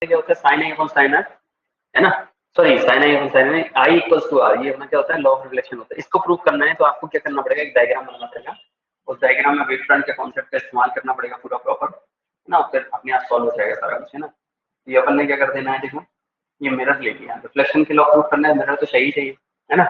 क्या होता है sine A upon sine r, है ना, sorry sine A upon sine A, I equals to r, ये अपना क्या होता है लॉ ऑफ रिफ्लेक्शन होता है। इसको प्रूव करना है तो आपको क्या करना पड़ेगा, एक डायग्राम बनाना पड़ेगा, उस डायग्राम में वेव फ्रंट के कॉन्सेप्ट का इस्तेमाल करना पड़ेगा पूरा प्रॉपर, है ना, फिर अपने आप सॉल्व हो जाएगा सारा कुछ, है ना। ये अपन ने क्या कर देना है, देखो ये मिरर ले लिया, रिफ्लेक्शन के लॉ प्रूव करना है, मिरर तो सही चाहिए, है ना।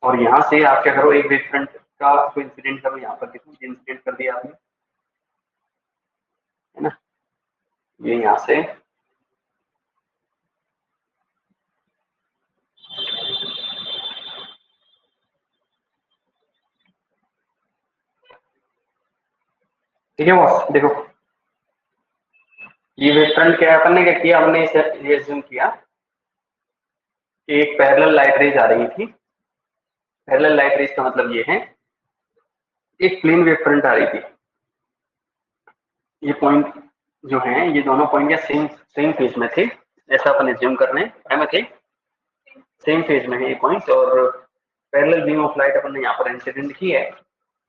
और यहाँ से आप क्या करो, एक वेव फ्रंट का कोई इंसिडेंट करो, यहाँ पर देखो ये इंसिडेंट कर दिया आपने, है ना, ये यहाँ से ठीक है बॉस। देखो ये वेव फ्रंट क्या है, अपन ने क्या किया, हमने इसे ये assume किया कि एक पैरेलल लाइट रेज आ रही थी, पैरेलल लाइट रेज का मतलब ये है एक प्लेन वेव फ्रंट आ रही थी, ये पॉइंट जो है ये दोनों पॉइंट या सेम सेम फेज में थे, ऐसा अपन एज्यूम कर रहे हैं, में थे सेम फेज में है ये पॉइंट, और पैरेलल बीम ऑफ लाइट अपन ने यहाँ पर इंसिडेंट की है,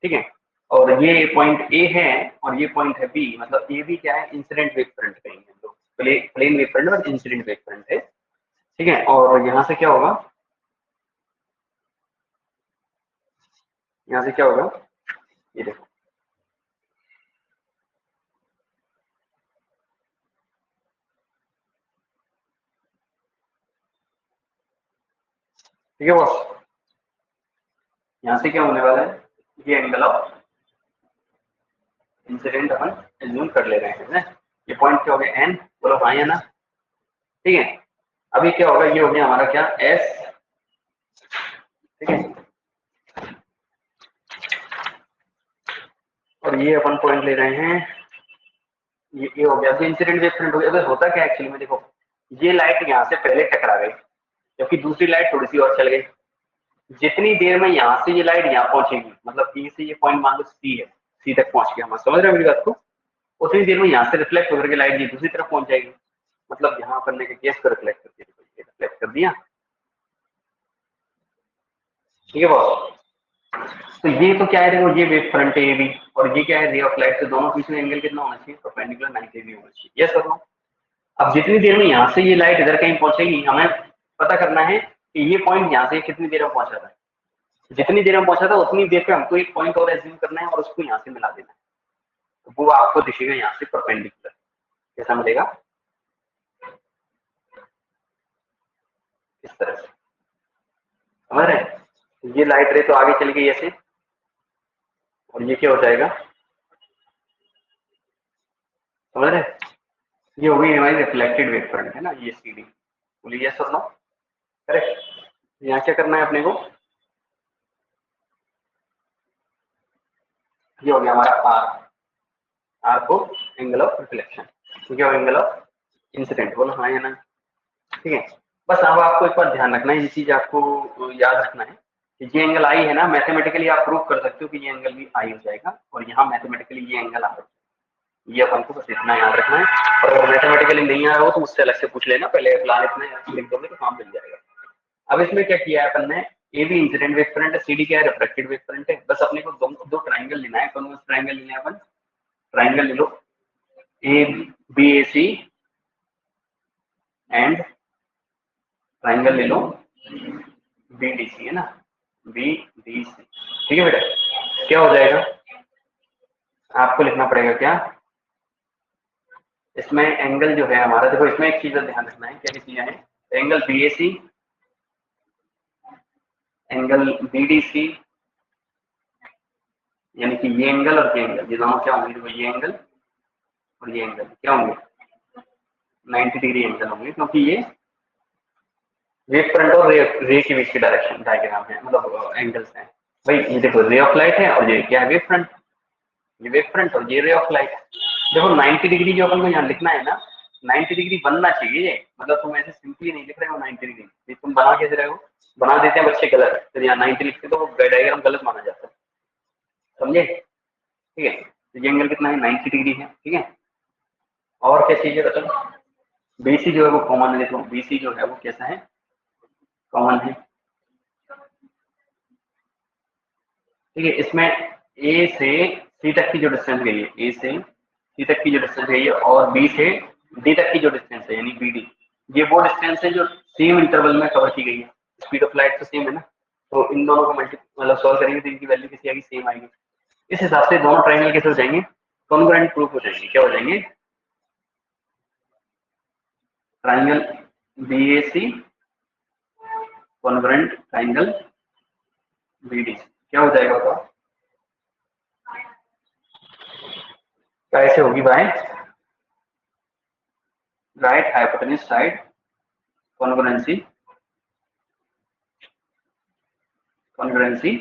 ठीक है। और ये पॉइंट ए है और ये पॉइंट है बी, मतलब ए बी क्या है, इंसिडेंट वेव फ्रंट कहेंगे तो प्लेन वेव फ्रंट और इंसिडेंट वेव फ्रंट है, ठीक है। और यहाँ से क्या होगा, यहाँ से क्या होगा, ये देखो ठीक है बॉस, यहाँ से क्या होने वाला है, ये angle of incident upon assume कर ले रहे हैं, ये पॉइंट क्या हो गया एन, बोलो हाँ या ना, ठीक है। अभी क्या होगा, ये हो गया हमारा क्या एस, ठीक है, और ये अपन पॉइंट ले रहे हैं, ये हो गया, अभी इंसिडेंट वेव फ्रंट हो गया। अगर होता क्या एक्चुअली में, देखो ये लाइट यहाँ से पहले टकरा गई, जबकि दूसरी लाइट थोड़ी सी और चल गई, जितनी देर में यहाँ से ये लाइट यहाँ पहुंचेगी, मतलब ई से ये पॉइंट मान लो सी है, सी तक पहुंच गया, हम समझ रहे हैं मेरी बात को, उतनी देर में यहाँ से रिफ्लेक्ट होकर के लाइट ये दूसरी तरफ पहुंच जाएगी, मतलब यहाँ करने के केस को रिफ्लेक्ट कर दिया, रिफ्लेक्ट कर दिया, ठीक है बॉस। तो ये तो क्या है, देखो ये वेव फ्रंट है ये भी, और ये क्या है रे ऑफ लाइट, से दोनों बीच में एंगल कितना होना चाहिए, परपेंडिकुलर 90 डिग्री होना चाहिए, यस और नो। अब जितनी देर में यहाँ से ये लाइट इधर कहीं पहुंचेगी, हमें पता करना है कि ये पॉइंट यहाँ से कितनी देर में पहुंचा था, जितनी देर में पहुंचा था उतनी देर पे हमको एक पॉइंट और एज्यूम करना है और उसको यहाँ से मिला देना है, तो वो आपको दिखेगा यहाँ से परपेंडिकुलर, कैसा मिलेगा, इस तरह से, समझ रहे हैं। ये लाइट रे तो आगे चली गई ऐसे, और ये क्या हो जाएगा, समझ रहे हैं, ये हो गई हमारी रिफ्लेक्टेड वेव फ्रंट, है ना, ये सीडी, बोलिए यस और नो, करेक्ट। यहाँ क्या करना है अपने को, ये हो गया हमारा आर, आर को एंगल ऑफ रिफ्लेक्शन, ठीक है, एंगल ऑफ इंसिडेंट, बोलो हाँ या ना, ठीक है। बस अब आपको एक बार ध्यान रखना है, ये चीज आपको याद रखना है कि ये एंगल आई है ना, मैथमेटिकली आप प्रूव कर सकते हो कि ये एंगल भी आई हो जाएगा, और यहाँ मैथमेटिकली ये एंगल आ, ये अपन को बस इतना याद रखना है, और अगर मैथमेटिकली नहीं आ रहा हो तो मुझसे अलग से पूछ लेना, पहले प्लान इतना लिख दोगे तो काम मिल जाएगा। अब इसमें क्या किया है अपन ने, ए भी इंसिडेंट वेव फ्रंट है, सी डी क्या है, रिफ्लेक्टेड वेव फ्रंट है, बस अपने को दो ट्राइंगल लेना है, कौन सा ट्राइंगल लेना है अपन, ट्राइंगल ले लो A B A C and triangle ले लो बी डी सी, है ना, बी डी सी, ठीक है बेटा। क्या हो जाएगा, आपको लिखना पड़ेगा क्या, इसमें एंगल जो है हमारा, देखो इसमें एक चीज का ध्यान रखना है, क्या चीजें हैं, angle B A C, angle B D C, यानी कि ये एंगल और ये एंगल, ये दोनों क्या होंगे, देखो ये एंगल और ये एंगल क्या होंगे, 90 डिग्री एंगल होंगे, क्योंकि ये वेव फ्रंट और रे के बीच की डायरेक्शन डायग्राम है, मतलब एंगल्स हैं भाई। ये देखो रे ऑफ लाइट है और ये क्या है, वेव फ्रंट, ये वेव फ्रंट और ये रे ऑफ लाइट। देखो 90 डिग्री जो अपन को यहाँ लिखना है ना, 90 डिग्री बनना चाहिए ये, मतलब तुम ऐसे सिंपली नहीं लिख रहे हो 90 डिग्री, तुम बना कैसे रहे हो, बना देते हैं बच्चे गलत, फिर यहाँ 90 लिखते तो वो डायग्राम गलत माना जाता है, समझे, ठीक है। तो ये एंगल कितना है, 90 डिग्री है, ठीक है। और क्या चीज है बताओ, बीसी जो है वो कॉमन है, देखो बीसी जो है वो कैसा है, कॉमन है, ठीक है। इसमें ए से सी तक की जो डिस्टेंस गई है, ए से सी तक की जो डिस्टेंस गई है, और बी से डी तक की जो डिस्टेंस है यानी बी डी, ये वो डिस्टेंस है जो सेम इंटरवल में कवर की गई है। स्पीड ऑफ लाइट तो सेम है ना, तो इन दोनों को मतलब सॉल्व करेंगे तो इनकी वैल्यू किसी आएगी, सेम आएगी। इस हिसाब से दोनों ट्रायंगल कैसे हो जाएंगे, कॉन्ग्रुएंट प्रूफ हो जाएंगे। क्या हो जाएंगे, triangle B A C congruent triangle B D, क्या हो जाएगा बताओ, कैसे होगी भाई, right hypotenuse side congruency, congruency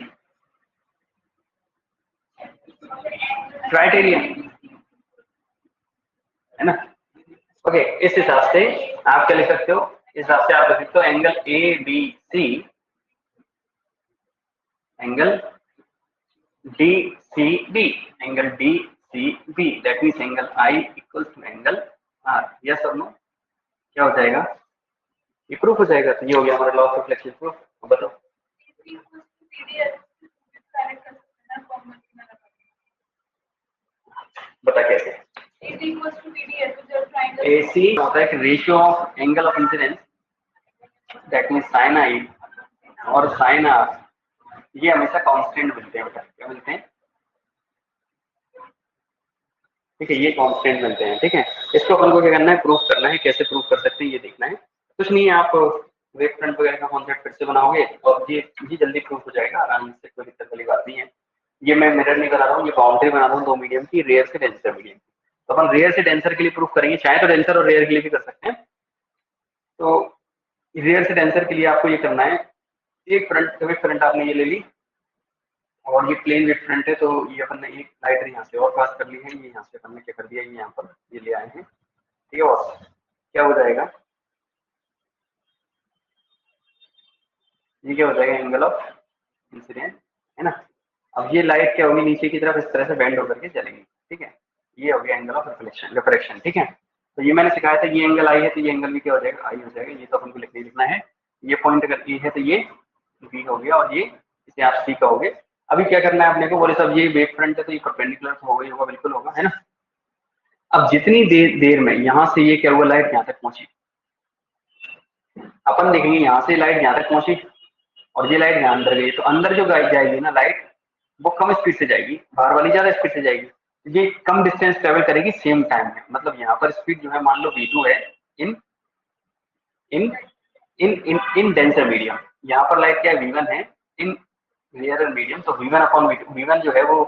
criterion है ना। ओके, इस हिसाब से आप क्या लिख सकते हो, इस हिसाब से आप लिख सकते हो angle A B C, angle D C B, angle D C B, that means angle i equal to angle r. Yes और नो, क्या हो जाएगा, ये प्रूफ हो जाएगा। तो ये हो गया हमारा लॉ ऑफ रिफ्लेक्शन प्रूफ। बताओ बता कैसे, AC होता है कि ratio of angle of incidence, that means sine I और साइन आर, ये हमेशा कांस्टेंट मिलते हैं बेटा। क्या मिलते हैं, ठीक है, ये कांस्टेंट मिलते हैं। ठीक है, इसको अपन को क्या करना है, प्रूफ करना है। कैसे प्रूफ कर सकते हैं ये देखना है। कुछ नहीं है, आप वेव फ्रंट वगैरह का कॉन्सेप्ट फिर से बनाओगे और ये जल्दी प्रूफ हो जाएगा आराम से, कोई दिक्कत वाली बात नहीं है। ये मैं मिरर नहीं बना रहा हूँ, ये बाउंड्री बना रहा हूँ दो मीडियम की, रेयर से डेंसर मीडियम। तो अपन रेयर से डेंसर के लिए प्रूफ करेंगे, चाहे तो डेंसर और रेयर के लिए भी कर सकते हैं। तो रेयर से डेंसर के लिए आपको ये करना है, एक फ्रंट वेव फ्रंट आपने ये ले ली और ये प्लेन वेव फ्रंट है, तो ये अपन ने एक लाइट यहाँ से और पास कर ली है, ये यहाँ से अपन ने क्या कर दिया, ये यहाँ पर ये ले आए हैं। ठीक है, और क्या हो जाएगा, ये क्या हो जाएगा, एंगल ऑफ इंसिडेंट है ना। अब ये लाइट क्या होगी, नीचे की तरफ इस तरह से बेंड होकर के चलेगी। ठीक है, ये हो गया एंगल ऑफ रिफ्लेक्शन, रिफ्रैक्शन। ठीक है, तो ये मैंने सिखाया था, ये एंगल आई है तो ये एंगल भी क्या हो जाएगा, आई हो जाएगा। ये तो अपन को लिखना है। ये पॉइंट अगर ए है तो ये बी हो गया, और ये इसे आप सी कहोगे। अभी क्या करना है अपने को, बोले सब ये वेव फ्रंट है तो ये परपेंडिकुलर तो होगा ही होगा, बिल्कुल होगा, है ना। अब जितनी देर में यहाँ से ये क्या हुआ, लाइट यहाँ तक पहुंची, अपन देखेंगे यहाँ से लाइट यहाँ तक पहुंची और ये लाइट यहाँ अंदर गई, तो अंदर जो जाएगी ना लाइट, वो कम स्पीड से जाएगी, बाहर वाली ज्यादा स्पीड से जाएगी। ये कम डिस्टेंस ट्रेवल करेगी सेम टाइम में। मतलब यहाँ पर स्पीड जो है मान लो v2 है इन इन इन इन इन डेंसर मीडियम, यहाँ पर लाइट क्या है, v1 है इन रेयर मीडियम। तो v1 अपॉन v2, v1 जो है वो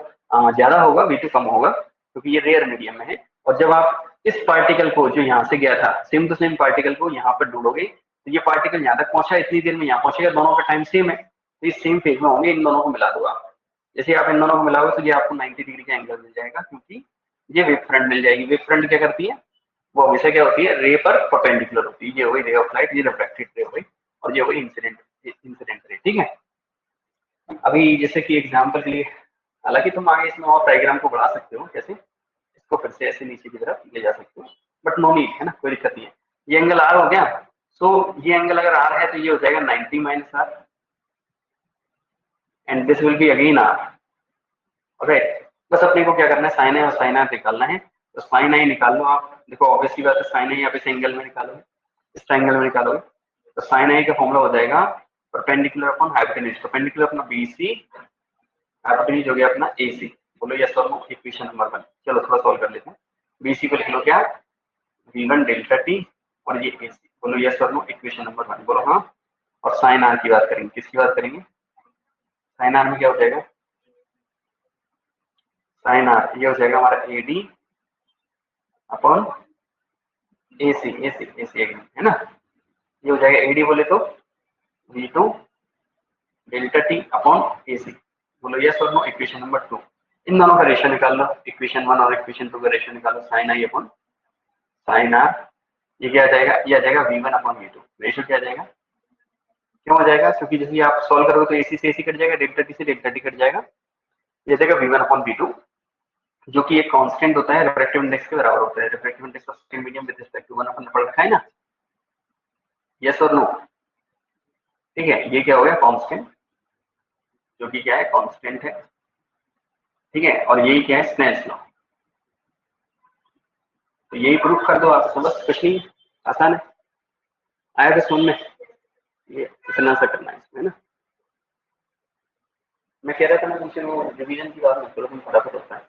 ज्यादा होगा, v2 कम होगा, क्योंकि ये रेयर मीडियम में है। और जब आप इस पार्टिकल को जो यहाँ से गया था, सेम टू सेम पार्टिकल को यहाँ पर ढूंढोगे, तो ये पार्टिकल यहाँ तक पहुंचा, इतनी देर में यहाँ पहुंचेगा, दोनों का टाइम सेम है, तो ये सेम फेज में होंगे। इन दोनों को मिला दो आप, जैसे आप इन दोनों को मिलाओगे तो ये आपको 90 डिग्री का एंगल मिल जाएगा, क्योंकि ये वेव फ्रंट मिल जाएगी। वेव फ्रंट क्या करती है, वो हमेशा क्या होती है, रे पर परपेंडिकुलर होती है। ये हो गई रे ऑफ लाइट, ये रिफ्रैक्टेड रे हो गई, और ये हो गई इंसिडेंट रे। ठीक है, अभी जैसे कि एग्जाम्पल के लिए, हालांकि तुम आगे इसमें और डायग्राम को बढ़ा सकते हो, कैसे इसको फिर से ऐसे नीचे की तरफ ले जा सकते हो, बट नो नीड है ना, कोई दिक्कत नहीं है। ये एंगल आर हो गया, सो ये एंगल अगर आर है तो ये हो जाएगा 90 minus r, and this will be again r. Right, बस अपने को क्या करना है, साइन आई और साइन आर निकालना है। तो साइन आई निकाल लो आप, देखो ऑब्वियस की बात है, साइन आई आप इस एंगल में निकालोगे, इस ट्रायंगल में निकालोगे, तो साइन आई का फॉर्मूला हो जाएगा परपेंडिकुलर अपॉन हाइपोटेन्यूज, परपेंडिकुलर अपना बीसी, हाइपोटेन्यूज हो गया अपना एसी। बोलो यस और नो, इक्वेशन नंबर 1। चलो थोड़ा सॉल्व कर लेते हैं। बीसी को लिख लो क्या, v1 डेल्टा टी, और ये एसी। बोलो यस और नो, इक्वेशन नंबर 1। बोलो हाँ। और साइन आर की बात करेंगे, किसकी बात करेंगे, साइन आर में क्या हो जाएगा, साइन आर ये हो जाएगा हमारा AD upon AC, AC AC है ना। ये हो जाएगा एडी बोले तो v2 delta T upon AC. बोलो यस और नो, इक्वेशन नंबर 2। इन दोनों का रेशियो निकाल लो, इक्वेशन 1 और इक्वेशन 2 का रेशियो निकालो, sine i upon sine r. ये क्या आ जाएगा, ये आ जाएगा v1 अपॉन v2। रेशियो क्या आ जाएगा, क्यों हो जाएगा, क्योंकि जैसे आप सॉल्व करोगे तो एसी से एसी कट जाएगा, डेल्टा टी से डेल्टा टी कट जाएगा। ये जाएगा v1 अपॉन v2, जो कि एक कांस्टेंट होता है, रिफ्रैक्टिव इंडेक्स के बराबर होता है। Refractive index of same medium with respect to 1 अपन ने पढ़ रखा है ना, यस और नो। ठीक है, ये क्या हो गया, कांस्टेंट, जो कि क्या है, कांस्टेंट है। ठीक है, और यही क्या है, स्नेल्स लॉ। तो यही प्रूफ कर दो आप, तो बस कुछ नहीं, आसान है। आया था समझ में? ये इतना सा करना है इसमें ना। मैं कह रहा था ना तुमसे वो रिवीजन की बात मत करो, तुम फटाफट होता है।